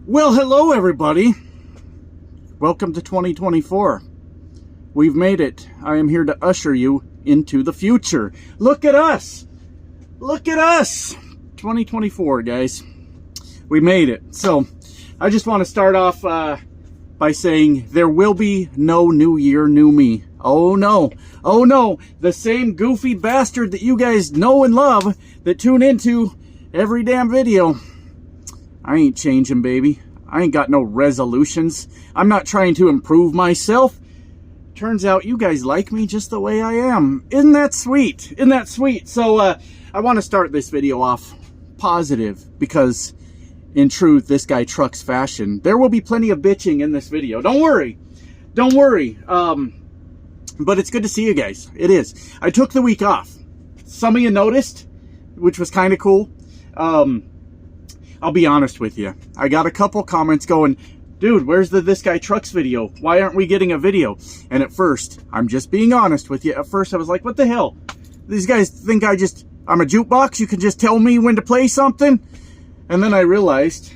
Well, hello everybody. Welcome to 2024. We've made it. I am here to usher you into the future. Look at us. Look at us. 2024, guys. We made it. So, I just want to start off by saying there will be no new year, new me. Oh no. Oh no. The same goofy bastard that you guys know and love that tune into every damn video. I ain't changing, baby. I ain't got no resolutions. I'm not trying to improve myself. Turns out you guys like me just the way I am. Isn't that sweet? Isn't that sweet? So, I want to start this video off positive because, in truth, this guy trucks fashion. There will be plenty of bitching in this video. Don't worry. Don't worry. But it's good to see you guys. It is. I took the week off. Some of you noticed, which was kind of cool. I'll be honest with you. I got a couple comments going, dude, where's the This Guy Trucks video? Why aren't we getting a video? And at first, I'm just being honest with you. At first, I was like, what the hell? These guys think I'm a jukebox? You can just tell me when to play something? And then I realized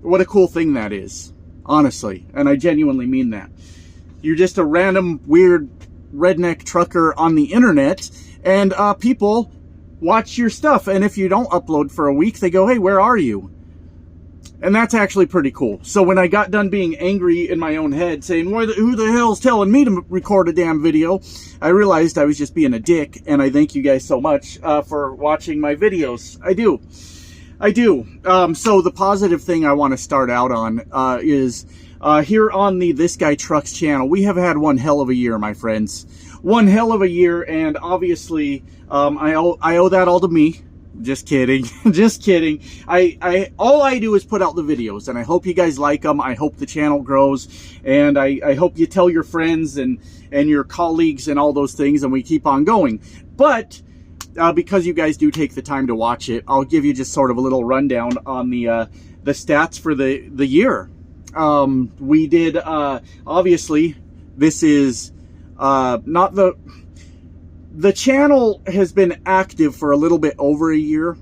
what a cool thing that is. Honestly. And I genuinely mean that. You're just a random, weird, redneck trucker on the internet. And people watch your stuff, and if you don't upload for a week, they go, hey, where are you? And that's actually pretty cool. So when I got done being angry in my own head, saying, who the hell's telling me to record a damn video, I realized I was just being a dick, and I thank you guys so much for watching my videos. I do. So the positive thing I want to start out on is here on the This Guy Trucks channel, we have had one hell of a year, my friends. One hell of a year, and obviously I owe that all to me. Just kidding. Just kidding. All I do is put out the videos, and I hope you guys like them. I hope the channel grows, and I hope you tell your friends and your colleagues and all those things, and we keep on going. But because you guys do take the time to watch it, I'll give you just sort of a little rundown on the stats for the year. We did obviously this is not the channel has been active for a little bit over a year,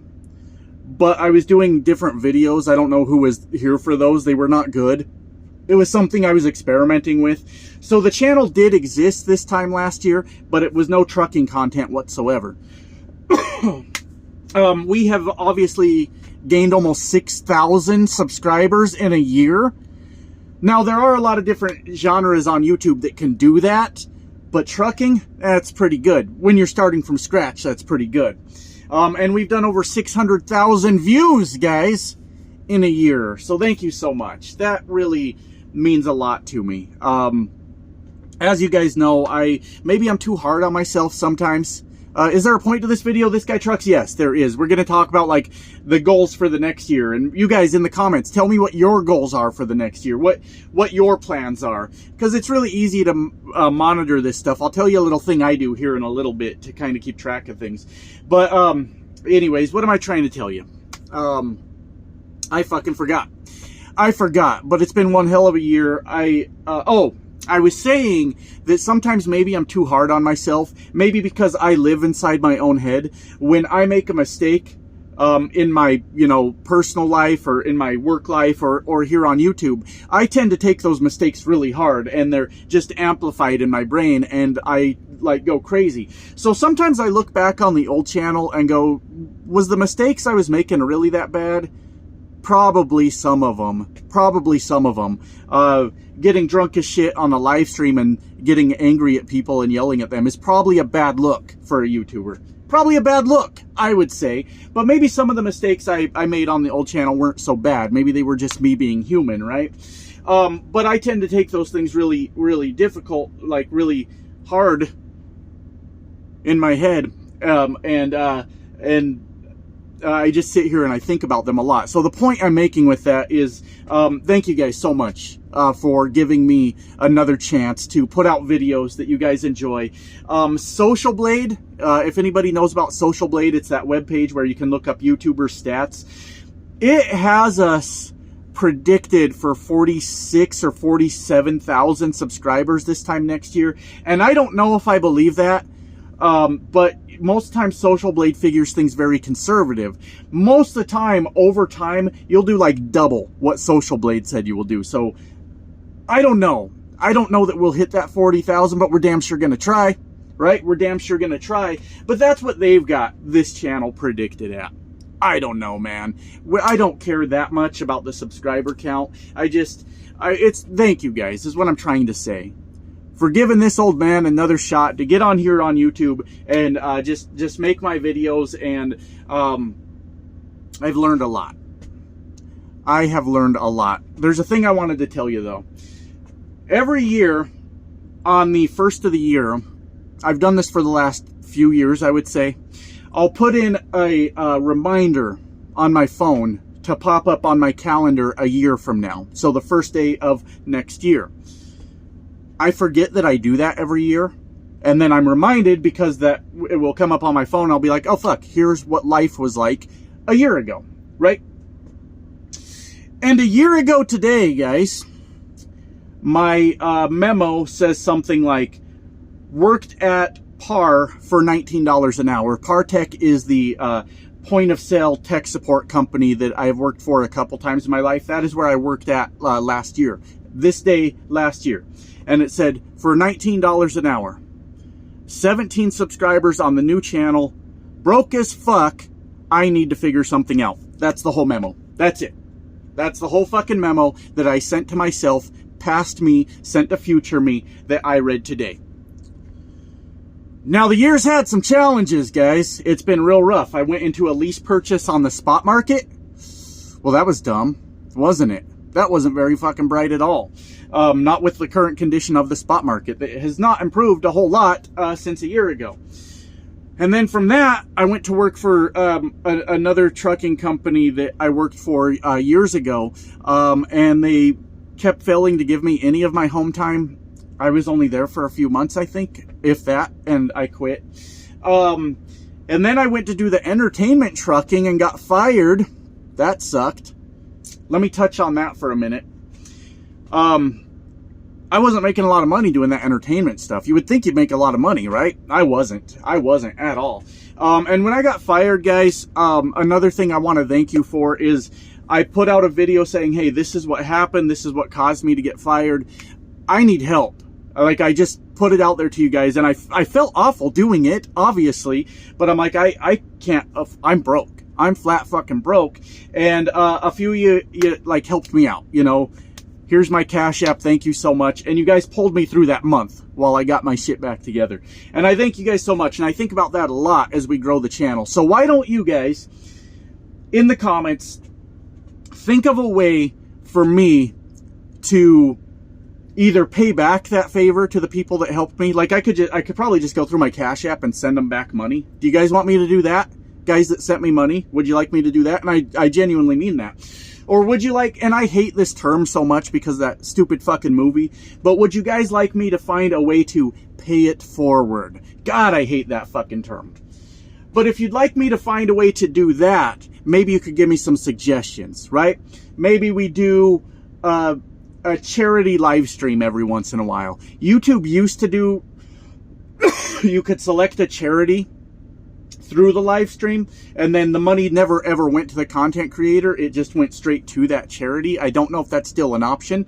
but I was doing different videos. I don't know who was here for those. They were not good. It was something I was experimenting with. So the channel did exist this time last year, but it was no trucking content whatsoever. We have obviously gained almost 6,000 subscribers in a year. Now, there are a lot of different genres on YouTube that can do that, but trucking, that's pretty good. When you're starting from scratch, that's pretty good. And we've done over 600,000 views, guys, in a year. So thank you so much. That really means a lot to me. As you guys know, maybe I'm too hard on myself sometimes. Is there a point to this video, This Guy Trucks? Yes, there is. We're going to talk about, like, the goals for the next year. And you guys in the comments, tell me what your goals are for the next year. What your plans are. Because it's really easy to monitor this stuff. I'll tell you a little thing I do here in a little bit to kind of keep track of things. But, anyways, what am I trying to tell you? I fucking forgot. But it's been one hell of a year. I was saying that sometimes maybe I'm too hard on myself. Maybe because I live inside my own head. When I make a mistake in my, personal life or in my work life or here on YouTube, I tend to take those mistakes really hard, and they're just amplified in my brain, and I go crazy. So sometimes I look back on the old channel and go, was the mistakes I was making really that bad? Probably some of them. Getting drunk as shit on a live stream and getting angry at people and yelling at them is probably a bad look for a YouTuber. Probably a bad look, I would say. But maybe some of the mistakes I made on the old channel weren't so bad. Maybe they were just me being human, right? But I tend to take those things really, really difficult, like really hard in my head. I just sit here and I think about them a lot. So the point I'm making with that is, thank you guys so much for giving me another chance to put out videos that you guys enjoy. Social Blade, if anybody knows about Social Blade, it's that webpage where you can look up YouTuber stats. It has us predicted for 46 or 47,000 subscribers this time next year. And I don't know if I believe that, but most of the time Social Blade figures things very conservative. Most of the time, over time, you'll do like double what Social Blade said you will do. So I don't know. I don't know that we'll hit that 40,000, but we're damn sure going to try, right? We're damn sure going to try. But that's what they've got this channel predicted at. I don't know, man. I don't care that much about the subscriber count. Thank you guys, is what I'm trying to say, for giving this old man another shot to get on here on YouTube and just make my videos. And I've learned a lot. I have learned a lot. There's a thing I wanted to tell you, though. Every year, on the first of the year, I've done this for the last few years, I would say, I'll put in a reminder on my phone to pop up on my calendar a year from now. So the first day of next year. I forget that I do that every year. And then I'm reminded because that it will come up on my phone. I'll be like, oh, fuck, here's what life was like a year ago, right? And a year ago today, guys, my memo says something like, worked at Par for $19 an hour. Par Tech is the point of sale tech support company that I've worked for a couple times in my life. That is where I worked at last year. This day last year. And it said, for $19 an hour. 17 subscribers on the new channel. Broke as fuck. I need to figure something out. That's the whole memo. That's it. That's the whole fucking memo that I sent to myself, past me, sent to future me, that I read today. Now, the year's had some challenges, guys. It's been real rough. I went into a lease purchase on the spot market. Well, that was dumb, wasn't it? That wasn't very fucking bright at all. Not with the current condition of the spot market. It has not improved a whole lot since a year ago. And then from that, I went to work for another trucking company that I worked for years ago. And they kept failing to give me any of my home time. I was only there for a few months, I think, if that, and I quit. And then I went to do the entertainment trucking and got fired. That sucked. Let me touch on that for a minute. I wasn't making a lot of money doing that entertainment stuff. You would think you'd make a lot of money, right? I wasn't. I wasn't at all. And when I got fired, guys, another thing I want to thank you for is I put out a video saying, hey, this is what happened. This is what caused me to get fired. I need help. Like, I just put it out there to you guys, and I felt awful doing it, obviously, but I'm like, I can't, I'm broke. I'm flat fucking broke. And a few of you like helped me out, you know. Here's my Cash App, thank you so much. And you guys pulled me through that month while I got my shit back together. And I thank you guys so much, and I think about that a lot as we grow the channel. So why don't you guys, in the comments, think of a way for me to either pay back that favor to the people that helped me. Like, I could probably just go through my Cash App and send them back money. Do you guys want me to do that? Guys that sent me money, would you like me to do that? And I genuinely mean that. Or would you like, and I hate this term so much because of that stupid fucking movie, but would you guys like me to find a way to pay it forward? God, I hate that fucking term. But if you'd like me to find a way to do that, maybe you could give me some suggestions, right? Maybe we do a charity live stream every once in a while. YouTube used to do, you could select a charity through the live stream, and then the money never ever went to the content creator. It just went straight to that charity. I don't know if that's still an option.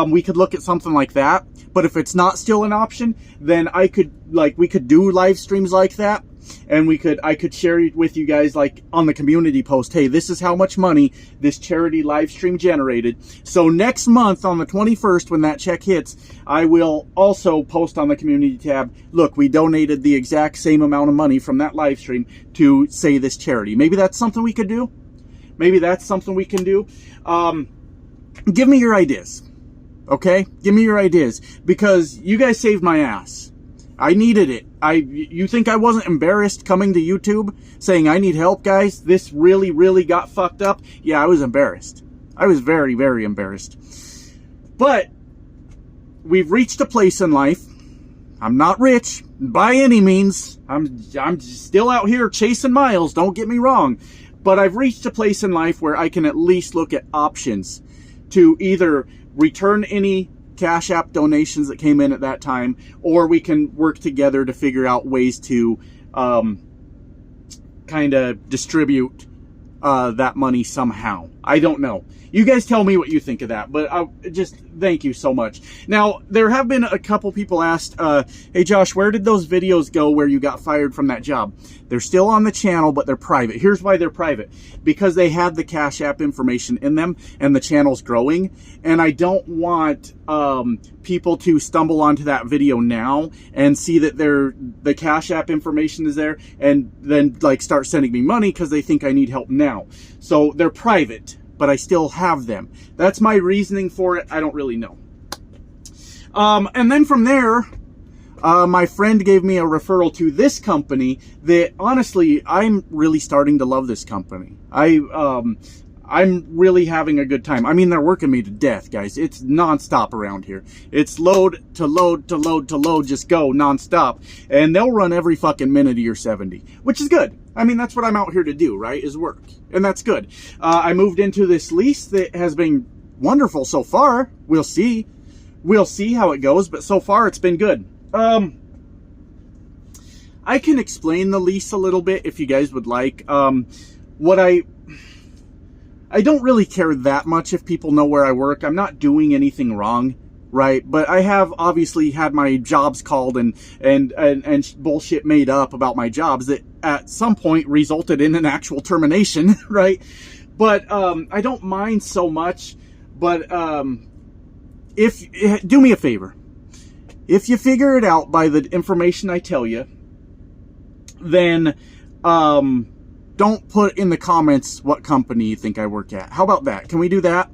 We could look at something like that. But if it's not still an option, then we could do live streams like that, and I could share it with you guys, like on the community post. Hey, this is how much money this charity live stream generated. So next month on the 21st, when that check hits, I will also post on the community tab, look, we donated the exact same amount of money from that live stream to, say, this charity. Maybe that's something we could do. Maybe that's something we can do. Give me your ideas. Okay? Give me your ideas, because you guys saved my ass. I needed it. You think I wasn't embarrassed coming to YouTube saying I need help, guys? This really, really got fucked up. Yeah, I was embarrassed. I was very, very embarrassed. But we've reached a place in life. I'm not rich by any means. I'm still out here chasing miles, don't get me wrong. But I've reached a place in life where I can at least look at options to either return any Cash App donations that came in at that time, or we can work together to figure out ways to kind of distribute that money somehow. I don't know. You guys tell me what you think of that, but just thank you so much. Now, there have been a couple people asked, hey Josh, where did those videos go where you got fired from that job? They're still on the channel, but they're private. Here's why they're private. Because they had the Cash App information in them, and the channel's growing, and I don't want people to stumble onto that video now and see that the Cash App information is there, and then like start sending me money because they think I need help now. So they're private, but I still have them. That's my reasoning for it. I don't really know. And then from there, my friend gave me a referral to this company that honestly, I'm really starting to love this company. I'm really having a good time. I mean, they're working me to death, guys. It's nonstop around here. It's load to load to load to load, just go nonstop. And they'll run every fucking minute of your 70, which is good. I mean, that's what I'm out here to do, right? Is work. And that's good. I moved into this lease that has been wonderful so far. We'll see. We'll see how it goes, but so far it's been good. I can explain the lease a little bit if you guys would like. I don't really care that much if people know where I work. I'm not doing anything wrong, right? But I have obviously had my jobs called and bullshit made up about my jobs that at some point resulted in an actual termination, right? But I don't mind so much. But do me a favor. If you figure it out by the information I tell you, then don't put in the comments what company you think I work at. How about that? Can we do that?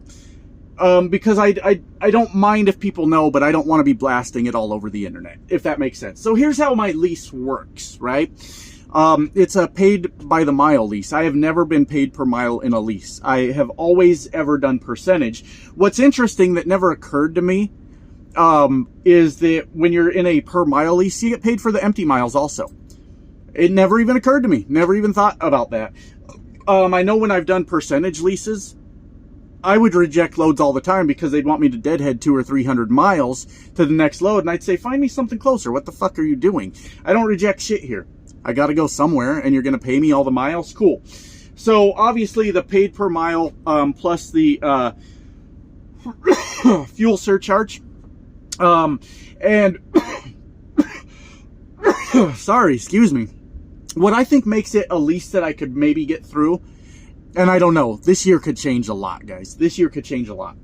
Because I don't mind if people know, but I don't want to be blasting it all over the internet, if that makes sense. So here's how my lease works, right? It's a paid by the mile lease. I have never been paid per mile in a lease. I have always ever done percentage. What's interesting that never occurred to me is that when you're in a per mile lease, you get paid for the empty miles also. It never even occurred to me. Never even thought about that. I know when I've done percentage leases, I would reject loads all the time because they'd want me to deadhead 200 or 300 miles to the next load. And I'd say, find me something closer. What the fuck are you doing? I don't reject shit here. I got to go somewhere and you're going to pay me all the miles. Cool. So obviously the paid per mile, plus the, fuel surcharge, and sorry, excuse me. What I think makes it a lease that I could maybe get through, and I don't know, this year could change a lot, guys. This year could change a lot.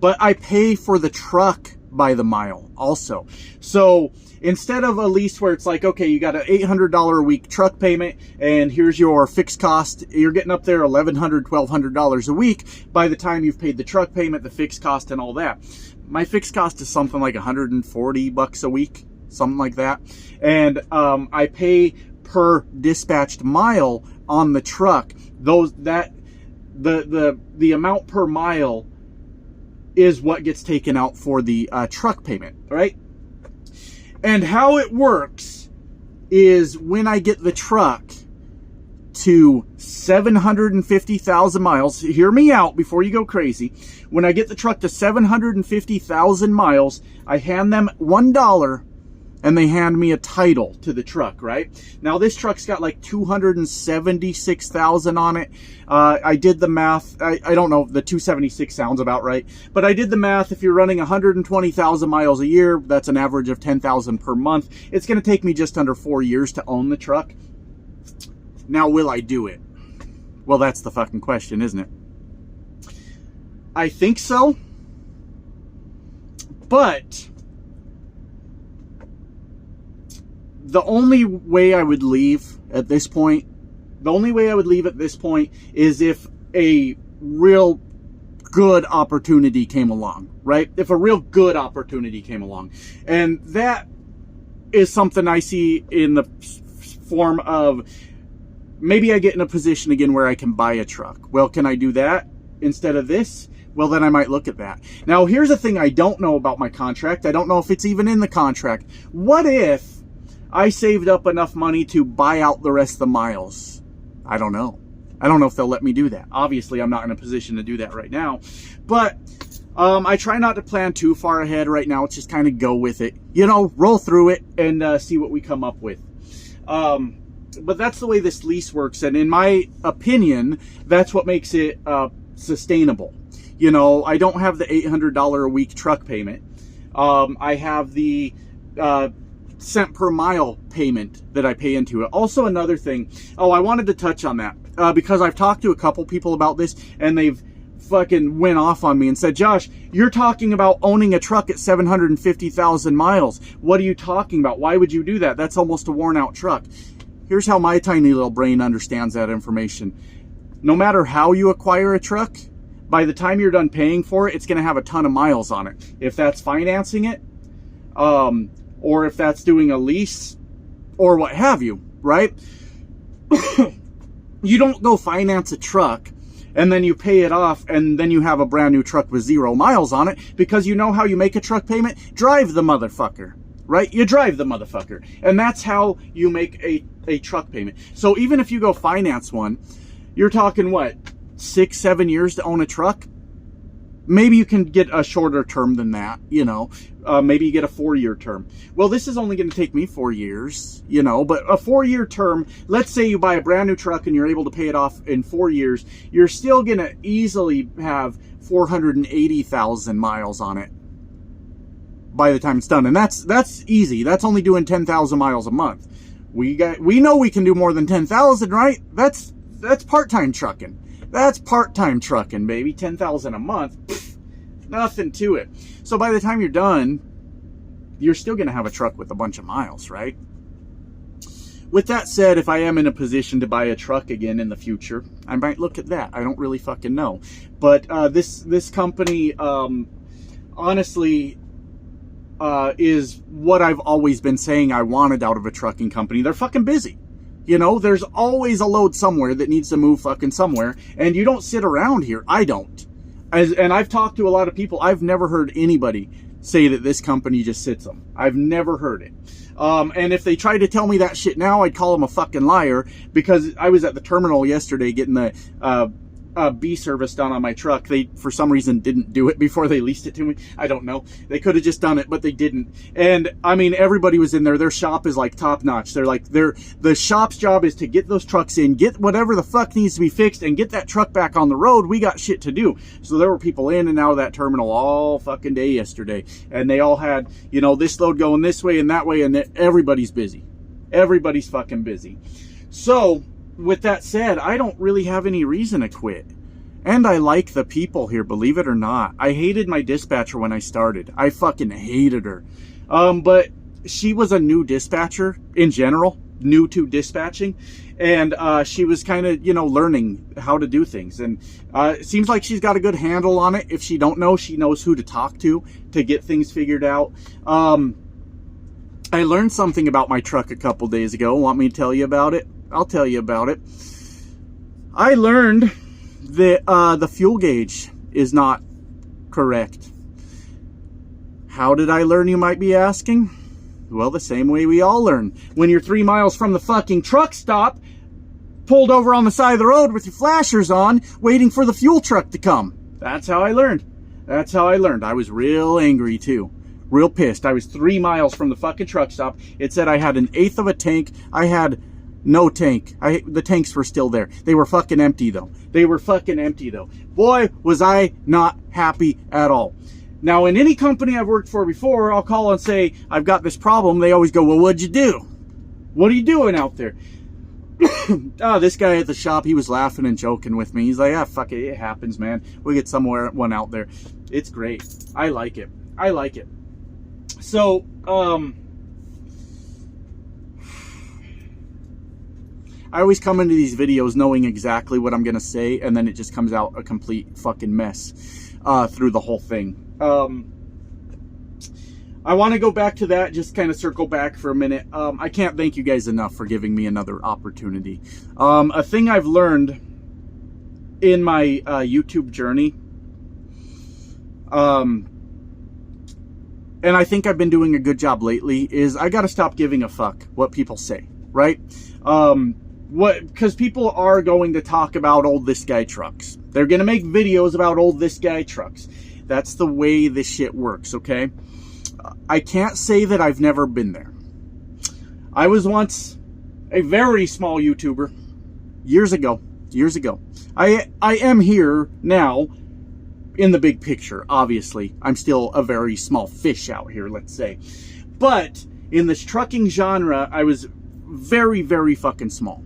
But I pay for the truck by the mile also. So instead of a lease where it's like, okay, you got an $800 a week truck payment and here's your fixed cost, you're getting up there $1,100, $1,200 a week by the time you've paid the truck payment, the fixed cost and all that. My fixed cost is something like $140 a week, something like that. And I pay per dispatched mile on the truck. The amount per mile is what gets taken out for the truck payment, right? And how it works is when I get the truck to 750,000 miles, hear me out before you go crazy. When I get the truck to 750,000 miles, I hand them $1 and they hand me a title to the truck, right? Now this truck's got like 276,000 on it. I did the math. I don't know, the 276 sounds about right, but I did the math. If you're running 120,000 miles a year, that's an average of 10,000 per month. It's going to take me just under 4 years to own the truck. Now, will I do it? Well, that's the fucking question, isn't it? I think so, but the only way I would leave at this point, is if a real good opportunity came along, right? If a real good opportunity came along. And that is something I see in the form of maybe I get in a position again where I can buy a truck. Well, can I do that instead of this? Well, then I might look at that. Now, here's the thing I don't know about my contract. I don't know if it's even in the contract. What if I saved up enough money to buy out the rest of the miles? I don't know. I don't know if they'll let me do that. Obviously, I'm not in a position to do that right now. But I try not to plan too far ahead right now. It's just kind of go with it. You know, roll through it and see what we come up with. But that's the way this lease works, and in my opinion, that's what makes it sustainable. You know, I don't have the $800 a week truck payment. I have the cent per mile payment that I pay into it. Also, another thing, I wanted to touch on that because I've talked to a couple people about this, and they've fucking went off on me and said, Josh, you're talking about owning a truck at 750,000 miles. What are you talking about? Why would you do that? That's almost a worn out truck. Here's how my tiny little brain understands that information. No matter how you acquire a truck, by the time you're done paying for it, it's going to have a ton of miles on it. If that's financing it, or if that's doing a lease, or what have you, right? You don't go finance a truck and then you pay it off and then you have a brand new truck with 0 miles on it, because you know how you make a truck payment? Drive the motherfucker, right? You drive the motherfucker. And that's how you make a truck payment. So even if you go finance one, you're talking what? 6-7 years to own a truck? Maybe you can get a shorter term than that, you know. Maybe you get a 4-year term. Well, this is only going to take me 4 years, you know, but a 4-year term, let's say you buy a brand new truck and you're able to pay it off in 4 years, you're still going to easily have 480,000 miles on it by the time it's done. And that's easy. That's only doing 10,000 miles a month. We know we can do more than 10,000, right? That's part-time trucking. That's part-time trucking, baby. 10,000 a month. Pfft, nothing to it. So by the time you're done, you're still going to have a truck with a bunch of miles, right? With that said, if I am in a position to buy a truck again in the future, I might look at that. I don't really fucking know. But this company, honestly, is what I've always been saying I wanted out of a trucking company. They're fucking busy. You know, there's always a load somewhere that needs to move fucking somewhere, and you don't sit around here. I don't. And I've talked to a lot of people. I've never heard anybody say that this company just sits them. I've never heard it. And if they tried to tell me that shit now, I'd call them a fucking liar, because I was at the terminal yesterday getting the B service done on my truck. They, for some reason, didn't do it before they leased it to me. I don't know. They could have just done it, but they didn't. And I mean, everybody was in there. Their shop is like top notch. They're like, the shop's job is to get those trucks in, get whatever the fuck needs to be fixed, and get that truck back on the road. We got shit to do. So there were people in and out of that terminal all fucking day yesterday. And they all had, you know, this load going this way and that way, and everybody's busy. Everybody's fucking busy. So, with that said, I don't really have any reason to quit. And I like the people here, believe it or not. I hated my dispatcher when I started. I fucking hated her. But she was a new dispatcher in general, new to dispatching. And she was kind of, you know, learning how to do things. And it seems like she's got a good handle on it. If she don't know, she knows who to talk to get things figured out. I learned something about my truck a couple days ago. Want me to tell you about it? I'll tell you about it. I learned that the fuel gauge is not correct. How did I learn, you might be asking? Well, the same way we all learn. When you're 3 miles from the fucking truck stop, pulled over on the side of the road with your flashers on, waiting for the fuel truck to come. That's how I learned. That's how I learned. I was real angry too. Real pissed. I was 3 miles from the fucking truck stop. It said I had 1/8 of a tank. I had no tank. The tanks were still there. They were fucking empty though. They were fucking empty though. Boy, was I not happy at all. Now, in any company I've worked for before, I'll call and say, I've got this problem. They always go, well, what'd you do? What are you doing out there? This guy at the shop, he was laughing and joking with me. He's like, fuck it. It happens, man. We get one out there. It's great. I like it. I like it. So, I always come into these videos knowing exactly what I'm going to say, and then it just comes out a complete fucking mess through the whole thing. I want to go back to that, just kind of circle back for a minute. I can't thank you guys enough for giving me another opportunity. A thing I've learned in my YouTube journey, and I think I've been doing a good job lately, is I got to stop giving a fuck what people say, right? Because people are going to talk about old this guy trucks. They're going to make videos about old this guy trucks. That's the way this shit works, okay? I can't say that I've never been there. I was once a very small YouTuber years ago. I am here now in the big picture. Obviously, I'm still a very small fish out here, let's say. But in this trucking genre, I was very, very fucking small.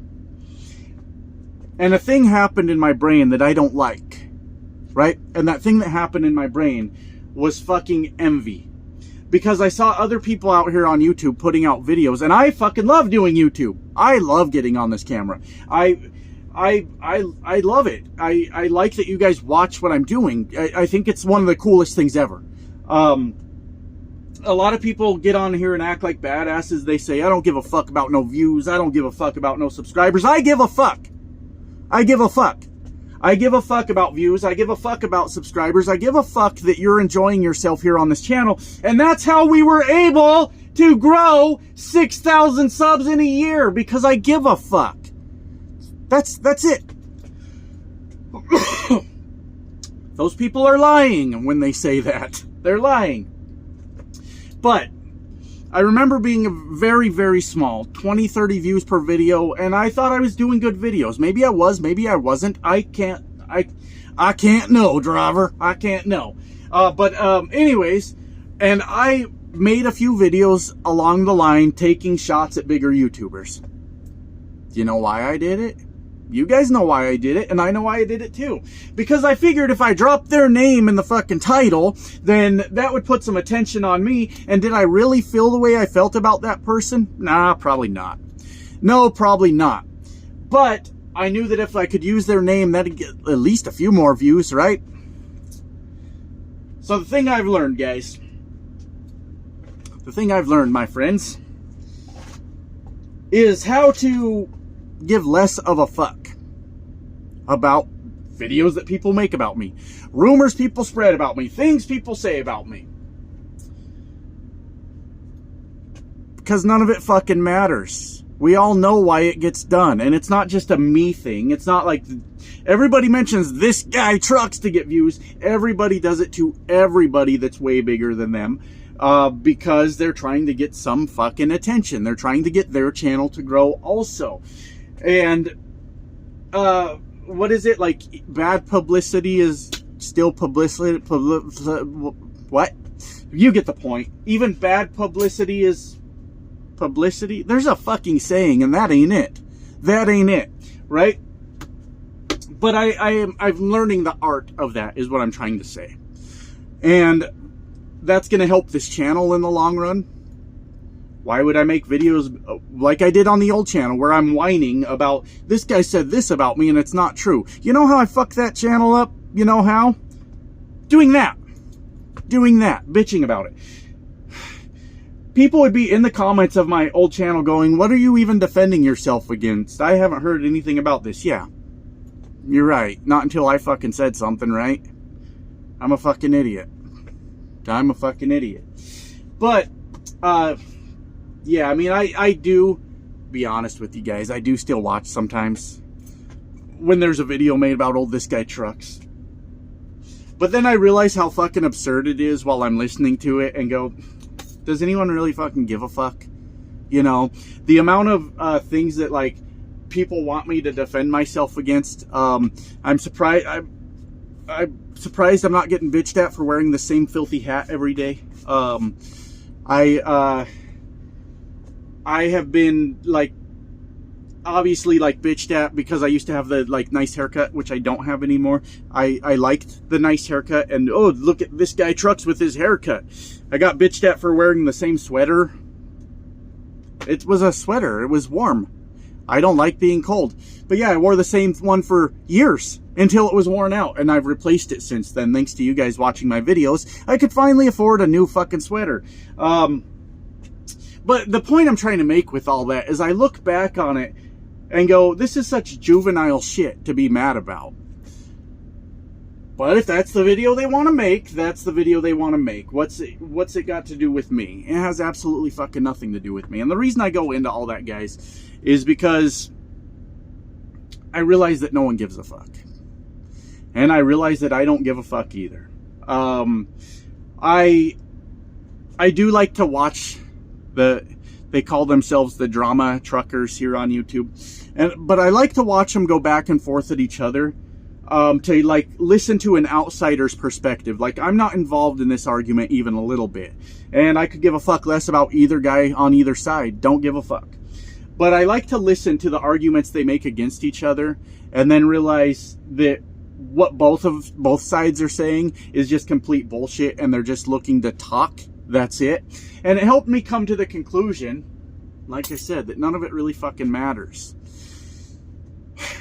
And a thing happened in my brain that I don't like, right? And that thing that happened in my brain was fucking envy. Because I saw other people out here on YouTube putting out videos, and I fucking love doing YouTube. I love getting on this camera. I love it. I like that you guys watch what I'm doing. I think it's one of the coolest things ever. A lot of people get on here and act like badasses. They say, I don't give a fuck about no views. I don't give a fuck about no subscribers. I give a fuck. I give a fuck. I give a fuck about views. I give a fuck about subscribers. I give a fuck that you're enjoying yourself here on this channel. And that's how we were able to grow 6,000 subs in a year, because I give a fuck. That's it. Those people are lying when they say that. They're lying. But I remember being very, very small, 20, 30 views per video, and I thought I was doing good videos. Maybe I was, maybe I wasn't. I can't know, driver. I can't know. Anyways, and I made a few videos along the line taking shots at bigger YouTubers. Do you know why I did it? You guys know why I did it, and I know why I did it too. Because I figured if I dropped their name in the fucking title, then that would put some attention on me. And did I really feel the way I felt about that person? Nah, probably not. No, probably not. But I knew that if I could use their name, that'd get at least a few more views, right? So the thing I've learned, guys, my friends, is how to give less of a fuck about videos that people make about me, rumors people spread about me, things people say about me. Because none of it fucking matters. We all know why it gets done, and it's not just a me thing. It's not like everybody mentions this guy trucks to get views. Everybody does it to everybody that's way bigger than them. Because they're trying to get some fucking attention. They're trying to get their channel to grow also. And what is it, like, bad publicity is still publicity? What? You get the point. Even bad publicity is publicity. There's a fucking saying, and that ain't it. That ain't it, right? But I'm learning the art of that, is what I'm trying to say. And that's going to help this channel in the long run. Why would I make videos like I did on the old channel where I'm whining about, this guy said this about me and it's not true? You know how I fucked that channel up? You know how? Doing that. Bitching about it. People would be in the comments of my old channel going, what are you even defending yourself against? I haven't heard anything about this. Yeah, you're right. Not until I fucking said something, right? I'm a fucking idiot. But, yeah, I mean, I do, be honest with you guys, I do still watch sometimes when there's a video made about this guy trucks. But then I realize how fucking absurd it is while I'm listening to it and go, does anyone really fucking give a fuck? You know, the amount of things that, like, people want me to defend myself against. I'm surprised. I'm surprised I'm not getting bitched at for wearing the same filthy hat every day. I have been, like, obviously, like, bitched at because I used to have the, like, nice haircut, which I don't have anymore. I liked the nice haircut, and, oh, look at this guy trucks with his haircut. I got bitched at for wearing the same sweater. It was a sweater. It was warm. I don't like being cold. But yeah, I wore the same one for years until it was worn out, and I've replaced it since then. Thanks to you guys watching my videos, I could finally afford a new fucking sweater. But the point I'm trying to make with all that is I look back on it and go, this is such juvenile shit to be mad about. But if that's the video they want to make, that's the video they want to make. What's it got to do with me? It has absolutely fucking nothing to do with me. And the reason I go into all that, guys, is because I realize that no one gives a fuck. And I realize that I don't give a fuck either. I do like to watch the They call themselves the drama truckers here on YouTube. But I like to watch them go back and forth at each other, to like listen to an outsider's perspective. Like, I'm not involved in this argument even a little bit, and I could give a fuck less about either guy on either side. Don't give a fuck. But I like to listen to the arguments they make against each other, and then realize that what both sides are saying is just complete bullshit, and they're just looking to talk. That's it. And it helped me come to the conclusion, like I said, that none of it really fucking matters.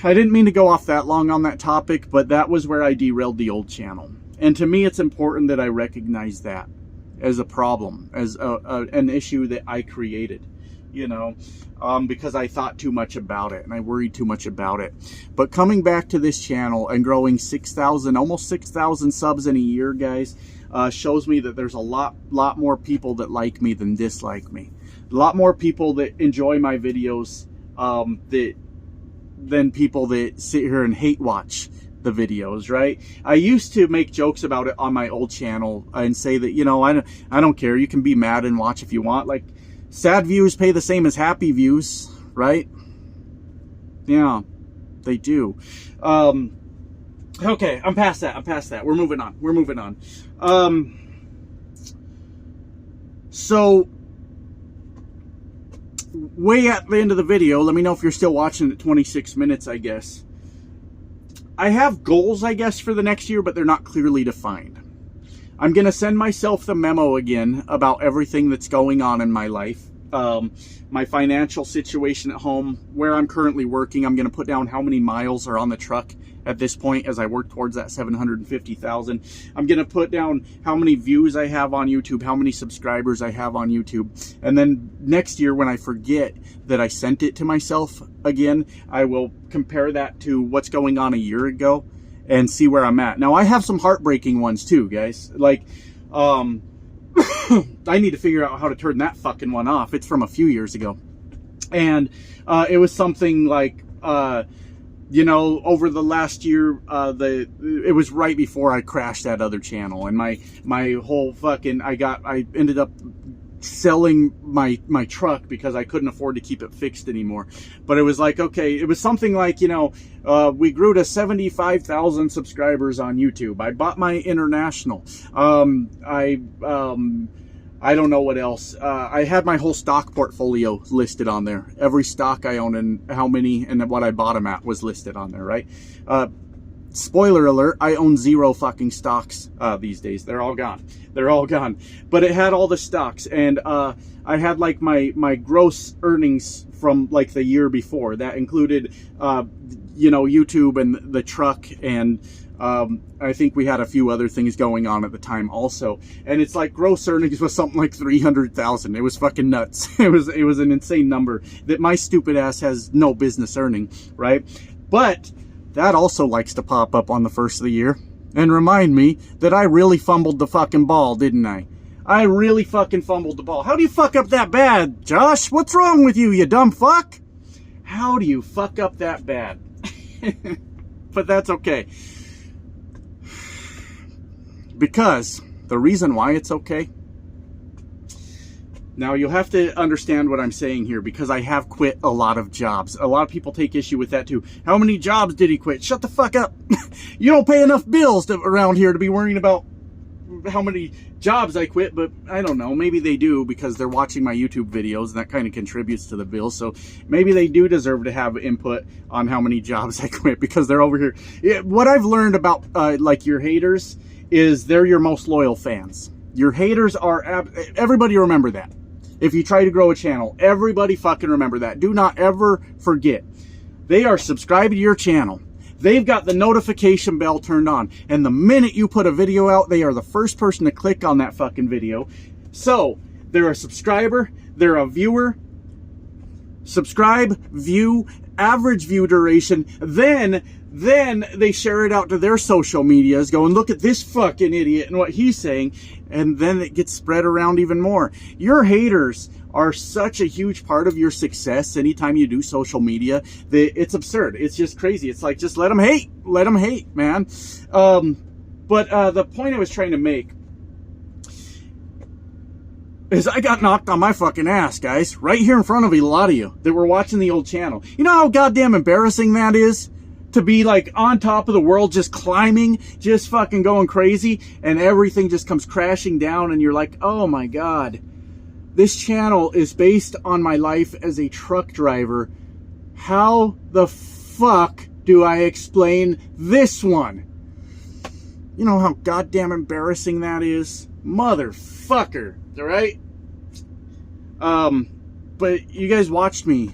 I didn't mean to go off that long on that topic, but that was where I derailed the old channel. And to me, it's important that I recognize that as a problem, as an issue that I created, you know, because I thought too much about it and I worried too much about it. But coming back to this channel and growing 6,000, almost 6,000 subs in a year, guys, shows me that there's a lot more people that like me than dislike me. A lot more people that enjoy my videos than people that sit here and hate watch the videos, right? I used to make jokes about it on my old channel and say that, you know, I don't care. You can be mad and watch if you want. Like, sad views pay the same as happy views, right? Yeah, they do. Okay, I'm past that. We're moving on. So, way at the end of the video, let me know if you're still watching at 26 minutes, I guess. I have goals, I guess, for the next year, but they're not clearly defined. I'm going to send myself the memo again about everything that's going on in my life. My financial situation at home, where I'm currently working. I'm going to put down how many miles are on the truck at this point as I work towards that 750,000. I'm going to put down how many views I have on YouTube, how many subscribers I have on YouTube. And then next year, when I forget that I sent it to myself again, I will compare that to what's going on a year ago and see where I'm at. Now, I have some heartbreaking ones too, guys. Like, I need to figure out how to turn that fucking one off. It's from a few years ago. And it was something like, you know, over the last year, it was right before I crashed that other channel. And my whole fucking, I ended up selling my truck because I couldn't afford to keep it fixed anymore. But it was like, okay, it was something like, you know, we grew to 75,000 subscribers on YouTube. I bought my international. I don't know what else. I had my whole stock portfolio listed on there. Every stock I own and how many and what I bought them at was listed on there, right? Spoiler alert, I own 0 fucking stocks these days. They're all gone. They're all gone. But it had all the stocks, and I had like my gross earnings from like the year before. That included, you know, YouTube and the truck, and I think we had a few other things going on at the time also. And it's like gross earnings was something like 300,000. It was fucking nuts. It was an insane number that my stupid ass has no business earning, right? But that also likes to pop up on the first of the year and remind me that I really fumbled the fucking ball, didn't I? I really fucking fumbled the ball. How do you fuck up that bad, Josh? What's wrong with you, you dumb fuck? How do you fuck up that bad? But that's okay. Because the reason why it's okay. Now, you'll have to understand what I'm saying here, because I have quit a lot of jobs. A lot of people take issue with that too. How many jobs did he quit? Shut the fuck up. You don't pay enough bills around here to be worrying about how many jobs I quit, but I don't know. Maybe they do because they're watching my YouTube videos, and that kind of contributes to the bills. So maybe they do deserve to have input on how many jobs I quit because they're over here. Yeah, what I've learned about like your haters is they're your most loyal fans. Your haters are, everybody remember that. If you try to grow a channel, everybody fucking remember that. Do not ever forget. They are subscribed to your channel. They've got the notification bell turned on. And the minute you put a video out, they are the first person to click on that fucking video. So, they're a subscriber, they're a viewer, subscribe, view, average view duration, then they share it out to their social medias going, look at this fucking idiot and what he's saying, and then it gets spread around even more. Your haters are such a huge part of your success anytime you do social media that it's absurd. It's just crazy. It's like, just let them hate, man. But the point I was trying to make, is I got knocked on my fucking ass, guys. Right here in front of a lot of you that were watching the old channel. You know how goddamn embarrassing that is? To be like on top of the world, just climbing, just fucking going crazy, and everything just comes crashing down, and you're like, oh my God. This channel is based on my life as a truck driver. How the fuck do I explain this one? You know how goddamn embarrassing that is? Motherfucker, alright? But you guys watched me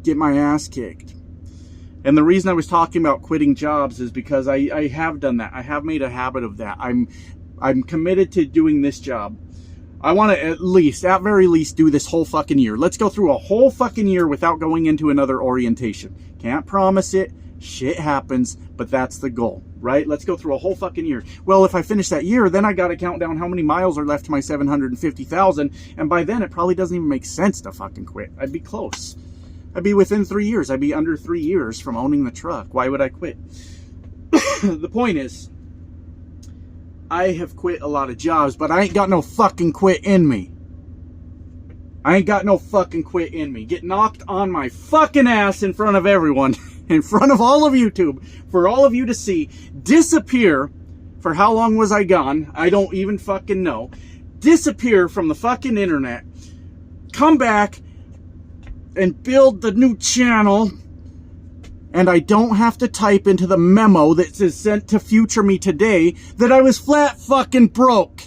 get my ass kicked. And the reason I was talking about quitting jobs is because I have done that. I have made a habit of that. I'm committed to doing this job. I want to at very least, do this whole fucking year. Let's go through a whole fucking year without going into another orientation. Can't promise it. Shit happens, but that's the goal, right? Let's go through a whole fucking year. Well, if I finish that year, then I got to count down how many miles are left to my 750,000. And by then, it probably doesn't even make sense to fucking quit. I'd be close. I'd be within 3 years. I'd be under 3 years from owning the truck. Why would I quit? The point is, I have quit a lot of jobs, but I ain't got no fucking quit in me. I ain't got no fucking quit in me. Get knocked on my fucking ass in front of everyone, in front of all of YouTube, for all of you to see, disappear. For how long was I gone? I don't even fucking know. Disappear from the fucking internet, come back and build the new channel, and I don't have to type into the memo that is sent to future me today that I was flat fucking broke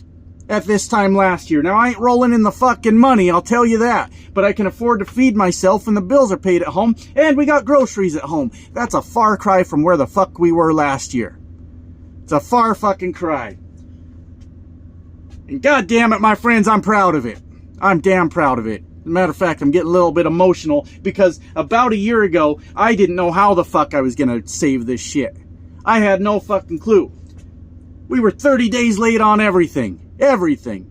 at this time last year. Now, I ain't rolling in the fucking money, I'll tell you that. But I can afford to feed myself, and the bills are paid at home, and we got groceries at home. That's a far cry from where the fuck we were last year. It's a far fucking cry. And god damn it, my friends, I'm proud of it. I'm damn proud of it. As a matter of fact, I'm getting a little bit emotional because about a year ago, I didn't know how the fuck I was going to save this shit. I had no fucking clue. We were 30 days late on everything. Everything.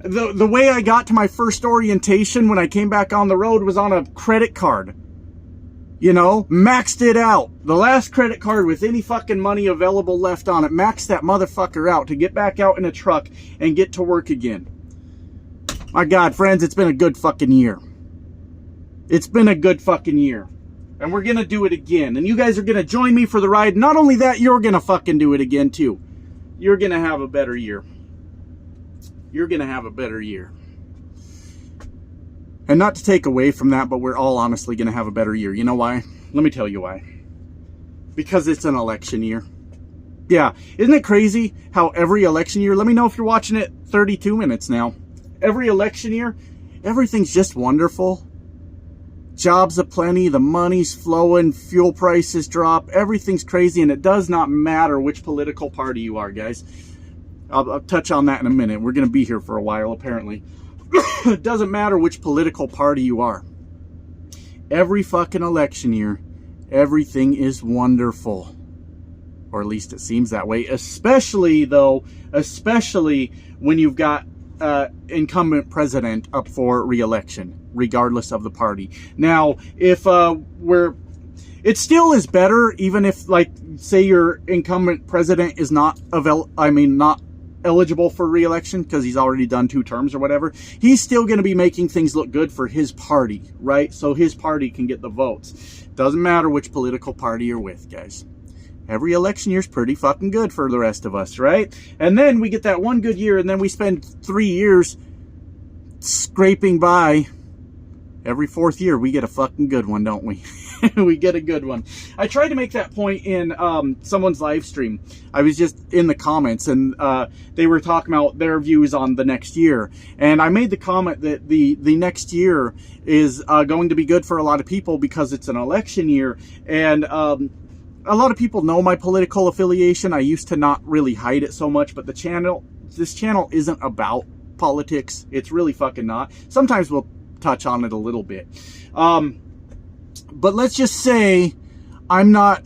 The way I got to my first orientation when I came back on the road was on a credit card. You know, maxed it out. The last credit card with any fucking money available left on it, maxed that motherfucker out to get back out in a truck and get to work again. My God, friends, it's been a good fucking year. It's been a good fucking year. And we're going to do it again. And you guys are going to join me for the ride. Not only that, you're going to fucking do it again, too. You're going to have a better year. You're going to have a better year. And not to take away from that, but we're all honestly going to have a better year. You know why? Let me tell you why. Because it's an election year. Yeah. Isn't it crazy how every election year, let me know if you're watching it 32 minutes now. Every election year, everything's just wonderful. Jobs aplenty, the money's flowing, fuel prices drop, everything's crazy, and it does not matter which political party you are, guys. I'll touch on that in a minute. We're going to be here for a while, apparently. It doesn't matter which political party you are. Every fucking election year, everything is wonderful. Or at least it seems that way. Especially when you've got incumbent president up for re-election, regardless of the party. Now, if it still is better, even if, like, say your incumbent president is not eligible for re-election because he's already done 2 terms or whatever. He's still going to be making things look good for his party, right? So his party can get the votes. Doesn't matter which political party you're with, guys. Every election year's pretty fucking good for the rest of us, right? And then we get that one good year, and then we spend 3 years scraping by. Every 4th year, we get a fucking good one, don't we? We get a good one. I tried to make that point in someone's live stream. I was just in the comments, and they were talking about their views on the next year. And I made the comment that the next year is going to be good for a lot of people because it's an election year. And a lot of people know my political affiliation. I used to not really hide it so much, but this channel isn't about politics. It's really fucking not. Sometimes we'll touch on it a little bit. But let's just say I'm not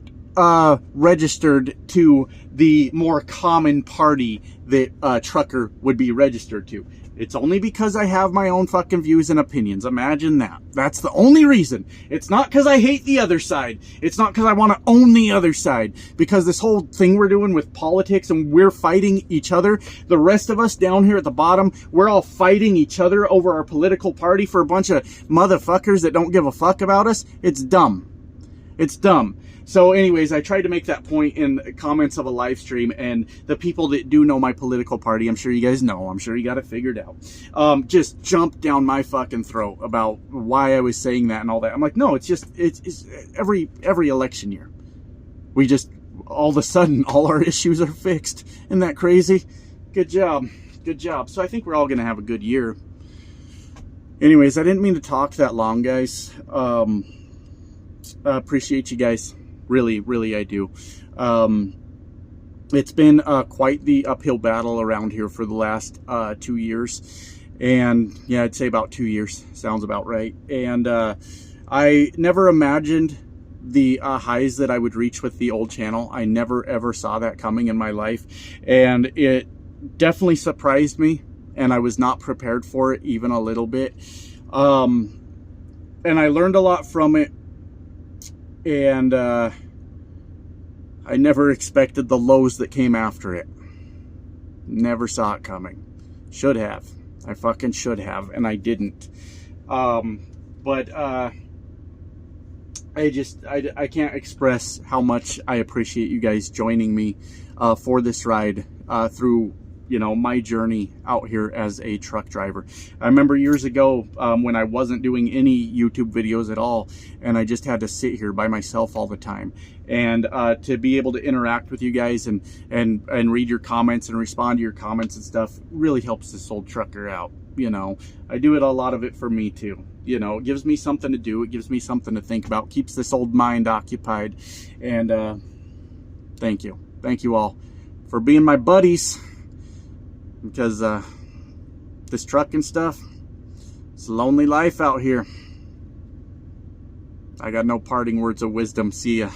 registered to the more common party that a trucker would be registered to. It's only because I have my own fucking views and opinions. Imagine that. That's the only reason. It's not because I hate the other side. It's not because I want to own the other side. Because this whole thing we're doing with politics and we're fighting each other, the rest of us down here at the bottom, we're all fighting each other over our political party for a bunch of motherfuckers that don't give a fuck about us. It's dumb. It's dumb. So anyways, I tried to make that point in comments of a live stream, and the people that do know my political party, I'm sure you guys know, I'm sure you got it figured out, just jumped down my fucking throat about why I was saying that and all that. I'm like, no, it's every election year. We just, all of a sudden, all our issues are fixed. Isn't that crazy? Good job. Good job. So I think we're all going to have a good year. Anyways, I didn't mean to talk that long, guys. Appreciate you guys. Really, really, I do. It's been quite the uphill battle around here for the last 2 years. And yeah, I'd say about 2 years. Sounds about right. And I never imagined the highs that I would reach with the old channel. I never, ever saw that coming in my life. And it definitely surprised me. And I was not prepared for it even a little bit. And I learned a lot from it. And I never expected the lows that came after it. Never saw it coming. Should have. I fucking should have, and I didn't. But I can't express how much I appreciate you guys joining me for this ride through, you know, my journey out here as a truck driver. I remember years ago when I wasn't doing any YouTube videos at all, and I just had to sit here by myself all the time. And to be able to interact with you guys and read your comments and respond to your comments and stuff really helps this old trucker out. You know, I do it, a lot of it for me too. You know, it gives me something to do. It gives me something to think about. Keeps this old mind occupied. And thank you. Thank you all for being my buddies. Because this trucking stuff, it's a lonely life out here. I got no parting words of wisdom. See ya.